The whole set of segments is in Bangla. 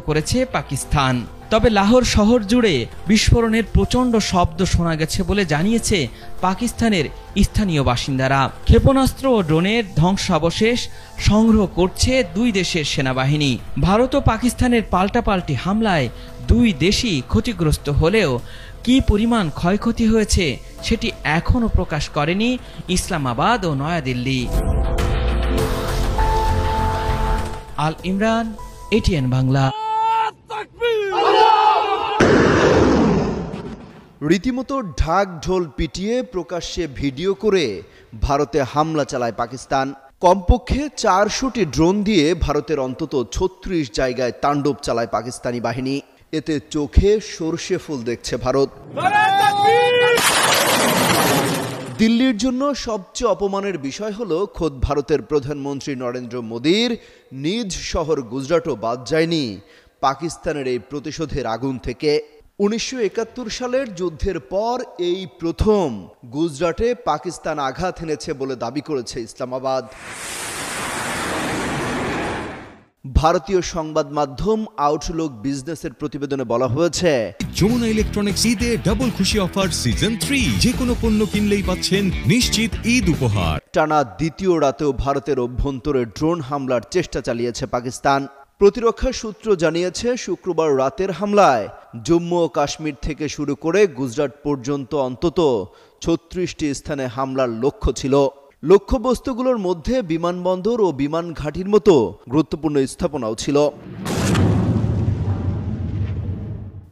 করেছে পাকিস্তান। তবে লাহোর শহর জুড়ে বিস্ফোরণের প্রচণ্ড শব্দ শোনা গেছে বলে জানিয়েছে পাকিস্তানের স্থানীয় বাসিন্দারা। ক্ষেপণাস্ত্র ও ড্রোনের ধ্বংসাবশেষ সংগ্রহ করছে দুই দেশের সেনাবাহিনী। ভারত ও পাকিস্তানের পাল্টাপাল্টি হামলায় দুই দেশই ক্ষতিগ্রস্ত হলেও কী পরিমাণ ক্ষয়ক্ষতি হয়েছে সেটি এখনও প্রকাশ করেনি ইসলামাবাদ ও নয়াদিল্লি। আল ইমরান, এটিএন বাংলা। রীতিমতো ঢাক ঢোল পিটিয়ে প্রকাশ্যে ভিডিও করে ভারতে হামলা চালায় পাকিস্তান। কমপক্ষে 400টি ড্রোন দিয়ে ভারতের অন্তত 36 জায়গায় তাণ্ডব চালায় পাকিস্তানি বাহিনী। এতে চোখে সর্ষে ফুল দেখছে ভারত। দিল্লির জন্য সবচেয়ে অপমানের বিষয় হলো খোদ ভারতের প্রধানমন্ত্রী নরেন্দ্র মোদীর নিজ শহর গুজরাটও বাদ যায়নি পাকিস্তানের এই প্রতিশোধের আগুন থেকে। 1971 সালের যুদ্ধের পর এই প্রথম গুজরাটে পাকিস্তান আঘাত এনেছে বলে দাবি করেছে ইসলামাবাদ। ভারতীয় সংবাদ মাধ্যম আউটলুক বিজনেসের প্রতিবেদনে বলা হয়েছে, যমুনা ইলেকট্রনিক্স ঈদে ডাবল খুশি অফার সিজন 3, যে কোনো পণ্য কিনলেই পাচ্ছেন নিশ্চিত ঈদ উপহার। টানা দ্বিতীয় রাতেও ভারতের অভ্যন্তরে ড্রোন হামলার চেষ্টা চালিয়েছে পাকিস্তান। প্রতিরক্ষা সূত্র জানিয়েছে, শুক্রবার রাতের হামলায় জম্মু ও কাশ্মীর থেকে শুরু করে গুজরাট পর্যন্ত অন্তত 36টি স্থানে হামলার লক্ষ্য ছিল। লক্ষ্যবস্তুগুলোর মধ্যে বিমানবন্দর ও বিমান ঘাঁটির মতো গুরুত্বপূর্ণ স্থাপনাও ছিল।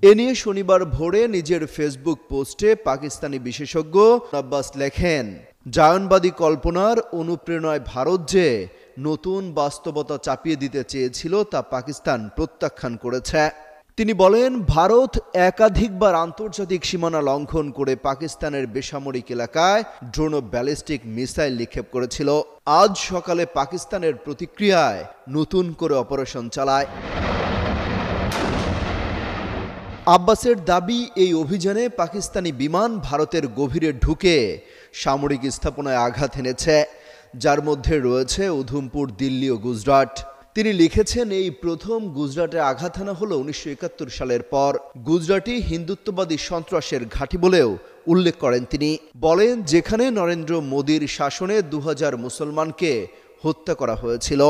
এ নিয়ে শনিবার ভোরে নিজের ফেসবুক পোস্টে পাকিস্তানি বিশেষজ্ঞ আব্বাস লেখেন, জায়নবাদী কল্পনার অনুপ্রেরণায় ভারত যে নতুন বাস্তবতা চাপিয়ে দিতে চেয়েছিল তা পাকিস্তান প্রত্যাখ্যান করেছে। তিনি বলেন, ভারত একাধিকবার আন্তর্জাতিক সীমানা লঙ্ঘন করে পাকিস্তানের বেসামরিক এলাকায় ড্রোন ও ব্যালিস্টিক মিসাইল নিক্ষেপ করেছিল। আজ সকালে পাকিস্তানের প্রতিক্রিয়ায় নতুন করে অপারেশন চালায়। আব্বাসের দাবি, এই অভিযানে পাকিস্তানি বিমান ভারতের গভীরে ঢুকে সামরিক স্থাপনায় আঘাত এনেছে, যার মধ্যে রয়েছে উধমপুর, দিল্লি ও গুজরাট। তিনি লিখেছেন, এই প্রথম গুজরাটে আঘাত হানা হলো 1971 সালের পর। গুজরাটই হিন্দুত্ববাদী সন্ত্রাসের ঘাঁটি বলেও উল্লেখ করেন তিনি। বলেন, যেখানে নরেন্দ্র মোদীর শাসনে 2000 মুসলমানকে হত্যা করা হয়েছিল।